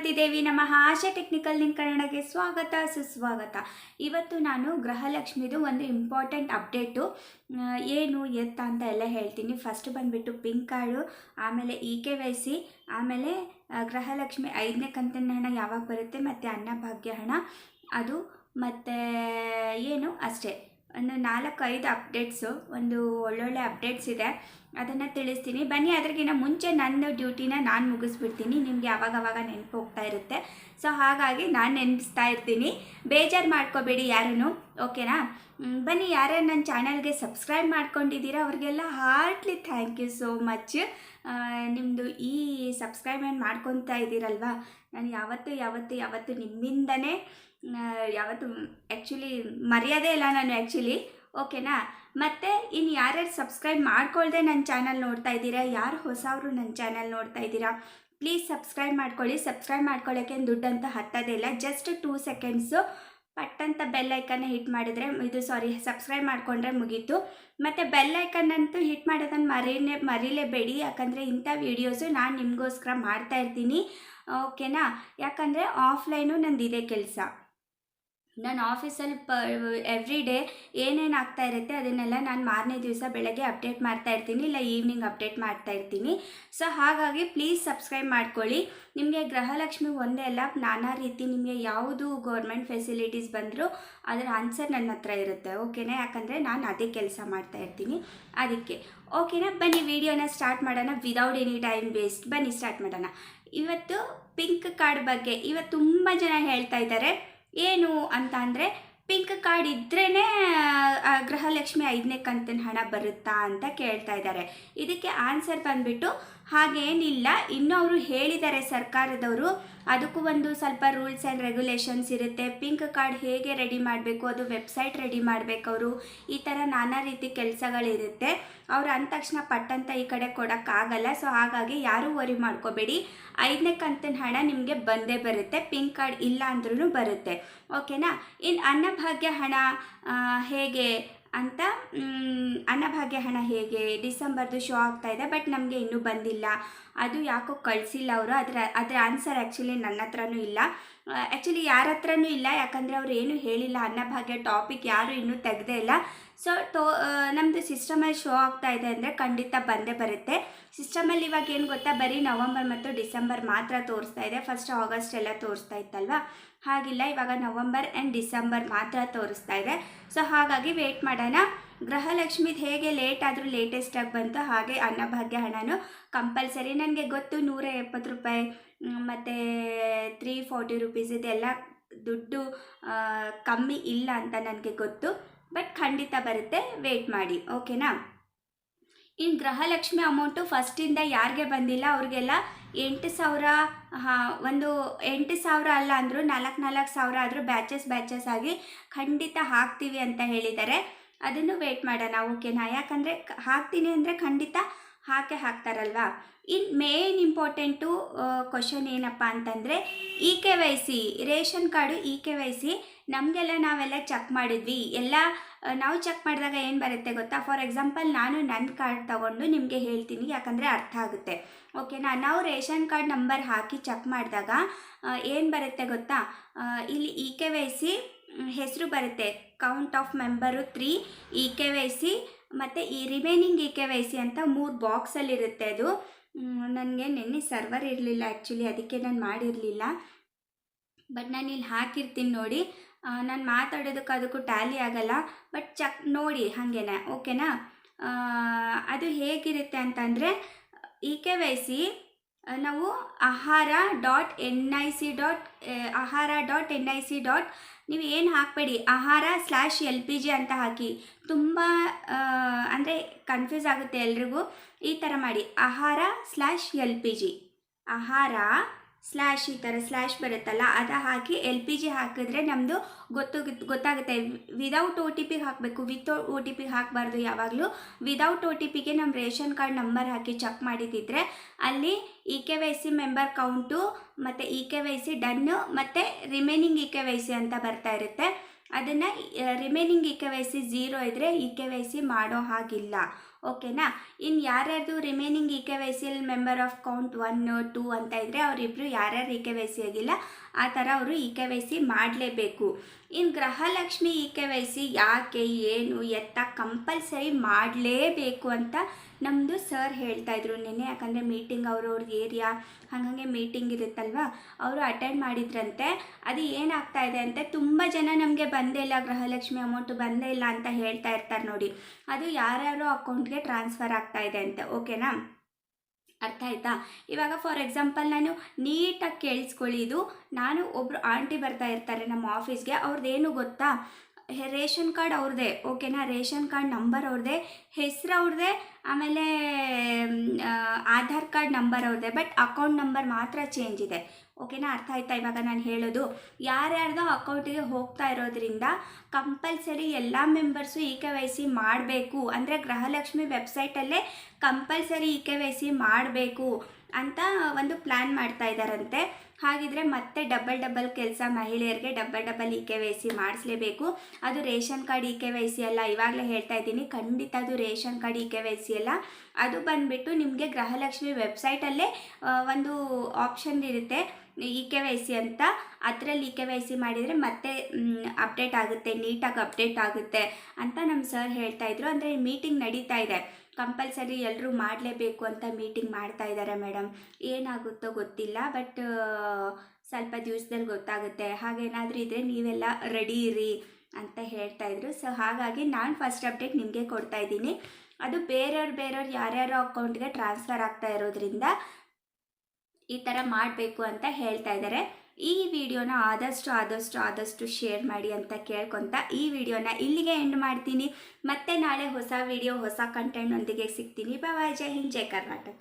ಶಾಂತಿ ದೇವಿ ನಮಃ. ಆಶಾ technical link ಕನ್ನಡಕ್ಕೆ ಸ್ವಾಗತ ಸುಸ್ವಾಗತ. ಇವತ್ತು ನಾನು ಗೃಹಲಕ್ಷ್ಮಿದು ಒಂದು ಇಂಪಾರ್ಟೆಂಟ್ ಅಪ್ಡೇಟು ಏನು ಎತ್ತ ಅಂತ ಎಲ್ಲ ಹೇಳ್ತೀನಿ. ಫಸ್ಟ್ ಬಂದುಬಿಟ್ಟು ಪಿಂಕ್ ಕಾರ್ಡು, ಆಮೇಲೆ KYC, ಆಮೇಲೆ ಗೃಹಲಕ್ಷ್ಮಿ 5ನೇ ಕಂತಿನ ಹಣ ಯಾವಾಗ ಬರುತ್ತೆ, ಮತ್ತು ಅನ್ನಭಾಗ್ಯ ಹಣ ಅದು, ಮತ್ತು ಏನು ಅಷ್ಟೇ. ಒಂದು 4-5 ಅಪ್ಡೇಟ್ಸು, ಒಂದು ಒಳ್ಳೊಳ್ಳೆ ಅಪ್ಡೇಟ್ಸ್ ಇದೆ, ಅದನ್ನು ತಿಳಿಸ್ತೀನಿ ಬನ್ನಿ. ಅದ್ರಿಗಿಂತ ಮುಂಚೆ ನನ್ನ ಡ್ಯೂಟಿನ ನಾನು ಮುಗಿಸ್ಬಿಡ್ತೀನಿ. ನಿಮಗೆ ಆವಾಗವಾಗ ನೆನಪು ಹೋಗ್ತಾ ಇರುತ್ತೆ, ಸೊ ಹಾಗಾಗಿ ನಾನು ನೆನೆಸ್ತಾ ಇರ್ತೀನಿ. ಬೇಜಾರು ಮಾಡ್ಕೋಬೇಡಿ ಯಾರೂ, ಓಕೆನಾ? ಬನ್ನಿ, ಯಾರ್ಯಾರು ನನ್ನ ಚಾನಲ್ಗೆ ಸಬ್ಸ್ಕ್ರೈಬ್ ಮಾಡ್ಕೊಂಡಿದ್ದೀರಾ ಅವ್ರಿಗೆಲ್ಲ heartly thank you so much. ನಿಮ್ಮದು ಈ ಸಬ್ಸ್ಕ್ರೈಬ್ಮೆಂಟ್ ಮಾಡ್ಕೊತಾ ಇದ್ದೀರಲ್ವ, ನಾನು ಯಾವತ್ತು ನಿಮ್ಮಿಂದನೇ ಯಾವತ್ತು ಆ್ಯಕ್ಚುಲಿ ಮರ್ಯಾದೆ ಇಲ್ಲ ನಾನು ಆ್ಯಕ್ಚುಲಿ, ಓಕೆನಾ? ಮತ್ತು ಇನ್ನು ಯಾರ್ಯಾರು ಸಬ್ಸ್ಕ್ರೈಬ್ ಮಾಡ್ಕೊಳ್ದೆ ನನ್ನ ಚಾನಲ್ ನೋಡ್ತಾ ಇದ್ದೀರಾ, ಯಾರು ಹೊಸವರು ನನ್ನ ಚಾನಲ್ ನೋಡ್ತಾ ಇದ್ದೀರಾ, ಪ್ಲೀಸ್ ಸಬ್ಸ್ಕ್ರೈಬ್ ಮಾಡ್ಕೊಳ್ಳಿ. ಸಬ್ಸ್ಕ್ರೈಬ್ ಮಾಡ್ಕೊಳ್ಳೋಕ್ಕೆ ದುಡ್ಡಂತ ಹತ್ತೋದೇ ಇಲ್ಲ, ಜಸ್ಟ್ 2 ಸೆಕೆಂಡ್ಸು ಪಟ್ಟಂತ ಬೆಲ್ ಐಕನ್ನ ಹಿಟ್ ಮಾಡಿದ್ರೆ ಸಬ್ಸ್ಕ್ರೈಬ್ ಮಾಡಿಕೊಂಡ್ರೆ ಮುಗೀತು. ಮತ್ತು ಬೆಲ್ ಐಕನ್ ಅಂತೂ ಹಿಟ್ ಮಾಡೋದನ್ನು ಮರಿಲೇಬೇಡಿ, ಯಾಕಂದರೆ ಇಂಥ ವೀಡಿಯೋಸು ನಾನು ನಿಮಗೋಸ್ಕರ ಮಾಡ್ತಾ ಇರ್ತೀನಿ, ಓಕೆನಾ? ಯಾಕಂದರೆ ಆಫ್ಲೈನು ನಂದು ಇದೇ ಕೆಲಸ. ನಾನು ಆಫೀಸಲ್ಲಿ ಎವ್ರಿ ಡೇ ಏನೇನು ಆಗ್ತಾ ಇರುತ್ತೆ ಅದನ್ನೆಲ್ಲ ನಾನು ಮಾರನೇ ದಿವಸ ಬೆಳಗ್ಗೆ ಅಪ್ಡೇಟ್ ಮಾಡ್ತಾ ಇರ್ತೀನಿ, ಇಲ್ಲ ಈವ್ನಿಂಗ್ ಅಪ್ಡೇಟ್ ಮಾಡ್ತಾ ಇರ್ತೀನಿ. ಸೊ ಹಾಗಾಗಿ ಪ್ಲೀಸ್ ಸಬ್ಸ್ಕ್ರೈಬ್ ಮಾಡ್ಕೊಳ್ಳಿ. ನಿಮಗೆ ಗೃಹಲಕ್ಷ್ಮಿ ಒಂದೇ ಅಲ್ಲ, ನಾನಾ ರೀತಿ ನಿಮಗೆ ಯಾವುದು ಗೌರ್ಮೆಂಟ್ ಫೆಸಿಲಿಟೀಸ್ ಬಂದರೂ ಅದರ ಆನ್ಸರ್ ನನ್ನ ಹತ್ರ ಇರುತ್ತೆ, ಓಕೆನಾ? ಯಾಕಂದರೆ ನಾನು ಅದೇ ಕೆಲಸ ಮಾಡ್ತಾ ಇರ್ತೀನಿ, ಅದಕ್ಕೆ. ಓಕೆನಾ? ಬನ್ನಿ ವಿಡಿಯೋನ ಸ್ಟಾರ್ಟ್ ಮಾಡೋಣ ವಿದೌಟ್ ಎನಿ ಟೈಮ್ ವೇಸ್ಟ್. ಬನ್ನಿ ಸ್ಟಾರ್ಟ್ ಮಾಡೋಣ. ಇವತ್ತು ಪಿಂಕ್ ಕಾರ್ಡ್ ಬಗ್ಗೆ ಇವತ್ತು ತುಂಬ ಜನ ಹೇಳ್ತಾ ಇದ್ದಾರೆ. ಏನು ಅಂತ ಅಂದರೆ, ಪಿಂಕ್ ಕಾರ್ಡ್ ಇದ್ರೇ ಗೃಹಲಕ್ಷ್ಮಿ 5ನೇ ಕಂತಿನ ಹಣ ಬರುತ್ತಾ ಅಂತ ಕೇಳ್ತಾ ಇದ್ದಾರೆ. ಇದಕ್ಕೆ ಆನ್ಸರ್ ಬಂದುಬಿಟ್ಟು ಹಾಗೇನಿಲ್ಲ. ಇನ್ನೂ ಅವರು ಹೇಳಿದ್ದಾರೆ ಸರ್ಕಾರದವರು, ಅದಕ್ಕೂ ಒಂದು ಸ್ವಲ್ಪ ರೂಲ್ಸ್ ಆ್ಯಂಡ್ ರೆಗ್ಯುಲೇಷನ್ಸ್ ಇರುತ್ತೆ. ಪಿಂಕ್ ಕಾರ್ಡ್ ಹೇಗೆ ರೆಡಿ ಮಾಡಬೇಕು, ಅದು ವೆಬ್ಸೈಟ್ ರೆಡಿ ಮಾಡಬೇಕು ಅವರು, ಈ ಥರ ನಾನಾ ರೀತಿ ಕೆಲಸಗಳಿರುತ್ತೆ. ಅವ್ರು ಅಂದ ತಕ್ಷಣ ಪಟ್ಟಂತ ಈ ಕಡೆ ಕೊಡೋಕ್ಕಾಗಲ್ಲ. ಸೊ ಹಾಗಾಗಿ ಯಾರೂ ವರಿ ಮಾಡ್ಕೋಬೇಡಿ, 5ನೇ ಕಂತಿನ ಹಣ ನಿಮಗೆ ಬಂದೇ ಬರುತ್ತೆ, ಪಿಂಕ್ ಕಾರ್ಡ್ ಇಲ್ಲ ಅಂದ್ರೂ ಬರುತ್ತೆ, ಓಕೆನಾ? ಇನ್ನು ಅನ್ನಭಾಗ್ಯ ಹಣ ಹೇಗೆ ಅಂತ, ಅನ್ನಭಾಗ್ಯ ಹಣ ಹೇಗೆ ಡಿಸೆಂಬರ್ದು ಶೋ ಆಗ್ತಾ ಇದೆ, ಬಟ್ ನಮಗೆ ಇನ್ನೂ ಬಂದಿಲ್ಲ, ಅದು ಯಾಕೋ ಕಳಿಸಿಲ್ಲ ಅವರು. ಅದರ ಆನ್ಸರ್ ಆ್ಯಕ್ಚುಲಿ ನನ್ನ ಹತ್ರನೂ ಇಲ್ಲ, ಆ್ಯಕ್ಚುಲಿ ಯಾರ ಹತ್ರನೂ ಇಲ್ಲ, ಯಾಕಂದರೆ ಅವ್ರು ಏನೂ ಹೇಳಿಲ್ಲ. ಅನ್ನಭಾಗ್ಯ ಟಾಪಿಕ್ ಯಾರೂ ಇನ್ನೂ ತೆಗೆದೇ ಇಲ್ಲ. ಸೊ ನಮ್ಮದು ಸಿಸ್ಟಮಲ್ಲಿ ಶೋ ಆಗ್ತಾ ಇದೆ ಅಂದರೆ ಖಂಡಿತ ಬಂದೇ ಬರುತ್ತೆ. ಸಿಸ್ಟಮಲ್ಲಿ ಇವಾಗ ಏನು ಗೊತ್ತಾ, ಬರೀ ನವಂಬರ್ ಮತ್ತು ಡಿಸೆಂಬರ್ ಮಾತ್ರ ತೋರಿಸ್ತಾ ಇದೆ. ಫಸ್ಟ್ ಆಗಸ್ಟ್ ಎಲ್ಲ ತೋರಿಸ್ತಾ ಇತ್ತಲ್ವ, ಹಾಗಿಲ್ಲ, ಇವಾಗ ನವಂಬರ್ ಆ್ಯಂಡ್ ಡಿಸೆಂಬರ್ ಮಾತ್ರ ತೋರಿಸ್ತಾ ಇದೆ. ಸೊ ಹಾಗಾಗಿ ವೇಟ್ ಮಾಡೋಣ. ಗೃಹಲಕ್ಷ್ಮಿದು ಹೇಗೆ ಲೇಟ್ ಆದರೂ ಲೇಟೆಸ್ಟಾಗಿ ಬಂತು, ಹಾಗೆ ಅನ್ನಭಾಗ್ಯ ಹಣನೂ ಕಂಪಲ್ಸರಿ. ನನಗೆ ಗೊತ್ತು 170 ರೂಪಾಯಿ ಮತ್ತು 340 ರುಪೀಸ್ ಇದೆಲ್ಲ ದುಡ್ಡು ಕಮ್ಮಿ ಇಲ್ಲ ಅಂತ ನನಗೆ ಗೊತ್ತು, ಬಟ್ ಖಂಡಿತ ಬರುತ್ತೆ, ವೇಟ್ ಮಾಡಿ, ಓಕೆನಾ? ಇನ್ನು ಗೃಹಲಕ್ಷ್ಮಿ ಅಮೌಂಟು ಫಸ್ಟಿಂದ ಯಾರಿಗೆ ಬಂದಿಲ್ಲ ಅವ್ರಿಗೆಲ್ಲ 8,000, ಒಂದು 8,000 ಅಲ್ಲ ಅಂದರೂ 4,000 ಆದರೂ ಬ್ಯಾಚಸ್ ಆಗಿ ಖಂಡಿತ ಹಾಕ್ತೀವಿ ಅಂತ ಹೇಳಿದ್ದಾರೆ. ಅದನ್ನು ವೇಟ್ ಮಾಡೋಣ, ಓಕೆನಾ? ಯಾಕಂದರೆ ಹಾಕ್ತೀನಿ ಅಂದರೆ ಖಂಡಿತ ಹಾಕ್ತಾರಲ್ವಾ. ಇನ್ನು ಮೇನ್ ಇಂಪಾರ್ಟೆಂಟು ಕ್ವಶನ್ ಏನಪ್ಪ ಅಂತಂದರೆ, KYC ರೇಷನ್ ಕಾರ್ಡು KYC ನಾವೆಲ್ಲ ಚೆಕ್ ಮಾಡಿದ್ವಿ. ಎಲ್ಲ ನಾವು ಚೆಕ್ ಮಾಡಿದಾಗ ಏನು ಬರುತ್ತೆ ಗೊತ್ತಾ? ಫಾರ್ ಎಕ್ಸಾಂಪಲ್ ನಾನು ನನ್ನ ಕಾರ್ಡ್ ತೊಗೊಂಡು ನಿಮಗೆ ಹೇಳ್ತೀನಿ, ಯಾಕಂದರೆ ಅರ್ಥ ಆಗುತ್ತೆ, ಓಕೆನಾ? ನಾವು ರೇಷನ್ ಕಾರ್ಡ್ ನಂಬರ್ ಹಾಕಿ ಚೆಕ್ ಮಾಡಿದಾಗ ಏನು ಬರುತ್ತೆ ಗೊತ್ತಾ? ಇಲ್ಲಿ KYC ಹೆಸರು ಬರುತ್ತೆ, ಕೌಂಟ್ ಆಫ್ ಮೆಂಬರು 3, KYC ಮತ್ತು ಈ ರಿಮೈನಿಂಗ್ KYC ಅಂತ 3 ಬಾಕ್ಸಲ್ಲಿರುತ್ತೆ. ಅದು ನನಗೆ ನಿನ್ನೆ ಸರ್ವರ್ ಇರಲಿಲ್ಲ ಆ್ಯಕ್ಚುಲಿ, ಅದಕ್ಕೆ ನಾನು ಮಾಡಿರಲಿಲ್ಲ, ಬಟ್ ನಾನು ಇಲ್ಲಿ ಹಾಕಿರ್ತೀನಿ ನೋಡಿ. ನಾನು ಮಾತಾಡೋದಕ್ಕೆ ಅದಕ್ಕೂ ಟ್ಯಾಲಿ ಆಗಲ್ಲ, ಬಟ್ ಚೆಕ್ ಮಾಡಿ ಹಾಗೇನೆ, ಓಕೆನಾ? ಅದು ಹೇಗಿರುತ್ತೆ ಅಂತಂದರೆ, KYC ನಾವು ahara.nic. ನೀವು ಏನು ಹಾಕಬೇಡಿ, ahara/LPG ಅಂತ ಹಾಕಿ. ತುಂಬ ಅಂದರೆ ಕನ್ಫ್ಯೂಸ್ ಆಗುತ್ತೆ ಎಲ್ರಿಗೂ. ಈ ಥರ ಮಾಡಿ, ahara/LPG, ಈ ಥರ ಸ್ಲ್ಯಾಶ್ ಬರುತ್ತಲ್ಲ, ಅದು ಹಾಕಿ LPG ಹಾಕಿದ್ರೆ ನಮ್ಮದು ಗೊತ್ತಾಗುತ್ತೆ. ವಿದೌಟ್ OTP ಹಾಕಬೇಕು, ವಿತ್ OTP ಹಾಕಬಾರ್ದು ಯಾವಾಗಲೂ. ವಿದೌಟ್ OTPಗೆ ನಮ್ಮ ರೇಷನ್ ಕಾರ್ಡ್ ನಂಬರ್ ಹಾಕಿ ಚೆಕ್ ಮಾಡಿದ್ದಿದ್ರೆ ಅಲ್ಲಿ KYC ಮೆಂಬರ್ ಕೌಂಟು ಮತ್ತು KYC ಡನ್ನು ಮತ್ತು ರಿಮೈನಿಂಗ್ KYC ಅಂತ ಬರ್ತಾ ಇರುತ್ತೆ. ಅದನ್ನು ರಿಮೈನಿಂಗ್ KYC 0 ಇದ್ದರೆ KYC ಮಾಡೋ ಹಾಗಿಲ್ಲ, ಓಕೆನಾ. ಇನ್ನು ಯಾರ್ಯಾರ್ದು remaining EKYC member of count 1, 2 ಅಂತ ಇದ್ದರೆ ಅವರಿಬ್ಬರು ಯಾರ್ಯಾರು EKYC ಆಗಿಲ್ಲ ಆ ಥರ ಅವರು EKYC ಮಾಡಲೇಬೇಕು. ಇನ್ನು ಗೃಹಲಕ್ಷ್ಮಿ EKYC ಯಾಕೆ ಏನು ಎತ್ತ ಕಂಪಲ್ಸರಿ ಮಾಡಲೇಬೇಕು ಅಂತ ನಮ್ಮದು ಸರ್ ಹೇಳ್ತಾಯಿದ್ರು ನಿನ್ನೆ. ಯಾಕಂದರೆ ಮೀಟಿಂಗ್ ಅವ್ರವ್ರ ಏರಿಯಾ ಹಾಗಾಗಿ ಮೀಟಿಂಗ್ ಇರುತ್ತಲ್ವ, ಅವರು ಅಟೆಂಡ್ ಮಾಡಿದ್ರಂತೆ. ಅದು ಏನಾಗ್ತಾ ಇದೆ ಅಂತ ತುಂಬ ಜನ ನಮಗೆ ಬಂದೇ ಇಲ್ಲ, ಗೃಹಲಕ್ಷ್ಮಿ ಅಮೌಂಟು ಬಂದೇ ಇಲ್ಲ ಅಂತ ಹೇಳ್ತಾ ಇರ್ತಾರೆ ನೋಡಿ. ಅದು ಯಾರ್ಯಾರೋ ಅಕೌಂಟ್ಗೆ ಟ್ರಾನ್ಸ್ಫರ್ ಆಗ್ತಾ ಇದೆ ಅಂತ. ಓಕೆನಾ, ಅರ್ಥ ಆಯ್ತಾ? ಇವಾಗ ಫಾರ್ ಎಕ್ಸಾಂಪಲ್ ನಾನು ನೀಟಾಗಿ ಕೇಳಿಸ್ಕೊಳ್ಳಿ. ಇದು ನಾನು ಒಬ್ಬರು ಆಂಟಿ ಬರ್ತಾ ಇರ್ತಾರೆ ನಮ್ಮ ಆಫೀಸ್ಗೆ. ಅವ್ರದ್ದೇನು ಗೊತ್ತಾ, ರೇಷನ್ ಕಾರ್ಡ್ ಅವ್ರದ್ದೇ. ಓಕೆನಾ, ರೇಷನ್ ಕಾರ್ಡ್ ನಂಬರ್ ಅವ್ರದ್ದೇ, ಹೆಸರು ಅವ್ರದ್ದೇ, ಆಮೇಲೆ ಆಧಾರ್ ಕಾರ್ಡ್ ನಂಬರ್ ಅವ್ರದ್ದೇ, ಬಟ್ ಅಕೌಂಟ್ ನಂಬರ್ ಮಾತ್ರ ಚೇಂಜ್ ಇದೆ. ಓಕೆನಾ, ಅರ್ಥ ಆಯ್ತಾ ಇವಾಗ ನಾನು ಹೇಳೋದು? ಯಾರ್ಯಾರ್ದೋ ಅಕೌಂಟಿಗೆ ಹೋಗ್ತಾ ಇರೋದ್ರಿಂದ ಕಂಪಲ್ಸರಿ ಎಲ್ಲ ಮೆಂಬರ್ಸು EKYC ಮಾಡಬೇಕು. ಅಂದರೆ ಗೃಹಲಕ್ಷ್ಮಿ ವೆಬ್ಸೈಟಲ್ಲೇ ಕಂಪಲ್ಸರಿ EKYC ಮಾಡಬೇಕು ಅಂತ ಒಂದು ಪ್ಲ್ಯಾನ್ ಮಾಡ್ತಾ ಇದ್ದಾರಂತೆ. ಹಾಗಿದ್ರೆ ಮತ್ತೆ ಡಬಲ್ ಕೆಲಸ, ಮಹಿಳೆಯರಿಗೆ ಡಬಲ್ EKYC ಮಾಡಿಸ್ಲೇಬೇಕು. ಅದು ರೇಷನ್ ಕಾರ್ಡ್ EKYC ಅಲ್ಲ, ಇವಾಗಲೇ ಹೇಳ್ತಾ ಇದ್ದೀನಿ, ಖಂಡಿತ ಅದು ರೇಷನ್ ಕಾರ್ಡ್ EKYC ಅಲ್ಲ. ಅದು ಬಂದುಬಿಟ್ಟು ನಿಮಗೆ ಗೃಹಲಕ್ಷ್ಮಿ ವೆಬ್ಸೈಟಲ್ಲೇ ಒಂದು ಆಪ್ಷನ್ ಇರುತ್ತೆ EKYC ಅಂತ. ಅದರಲ್ಲಿ EKYC ಮಾಡಿದರೆ ಮತ್ತೆ ಅಪ್ಡೇಟ್ ಆಗುತ್ತೆ, ನೀಟಾಗಿ ಅಪ್ಡೇಟ್ ಆಗುತ್ತೆ ಅಂತ ನಮ್ಮ ಸರ್ ಹೇಳ್ತಾಯಿದ್ರು. ಅಂದರೆ ಮೀಟಿಂಗ್ ನಡೀತಾ ಇದೆ, ಕಂಪಲ್ಸರಿ ಎಲ್ಲರೂ ಮಾಡಲೇಬೇಕು ಅಂತ ಮೀಟಿಂಗ್ ಮಾಡ್ತಾ ಇದ್ದಾರೆ ಮೇಡಮ್. ಏನಾಗುತ್ತೋ ಗೊತ್ತಿಲ್ಲ, ಬಟ್ ಸ್ವಲ್ಪ ದಿವಸದಲ್ಲಿ ಗೊತ್ತಾಗುತ್ತೆ. ಹಾಗೇನಾದರೂ ಇದ್ದರೆ ನೀವೆಲ್ಲ ರೆಡಿ ಇರಿ ಅಂತ ಹೇಳ್ತಾಯಿದ್ರು. ಸೊ ಹಾಗಾಗಿ ನಾನು ಫಸ್ಟ್ ಅಪ್ಡೇಟ್ ನಿಮಗೆ ಕೊಡ್ತಾ ಇದ್ದೀನಿ. ಅದು ಬೇರೆಯವ್ರು ಯಾರ್ಯಾರೋ ಅಕೌಂಟ್ಗೆ ಟ್ರಾನ್ಸ್ಫರ್ ಆಗ್ತಾ ಇರೋದ್ರಿಂದ ಈ ಥರ ಮಾಡಬೇಕು ಅಂತ ಹೇಳ್ತಾ ಇದ್ದಾರೆ. ಈ ವಿಡಿಯೋನ ಆದಷ್ಟು ಶೇರ್ ಮಾಡಿ ಅಂತ ಕೇಳ್ಕೊತ ಈ ವಿಡಿಯೋನ ಇಲ್ಲಿಗೆ ಎಂಡ್ ಮಾಡ್ತೀನಿ. ಮತ್ತೆ ನಾಳೆ ಹೊಸ ವಿಡಿಯೋ ಹೊಸ ಕಂಟೆಂಟ್ ಒಂದಿಗೆ ಸಿಗ್ತೀನಿ. ಬಾಯ್. ಜೈ ಹಿಂದ್, ಜೈ ಕರ್ನಾಟಕ.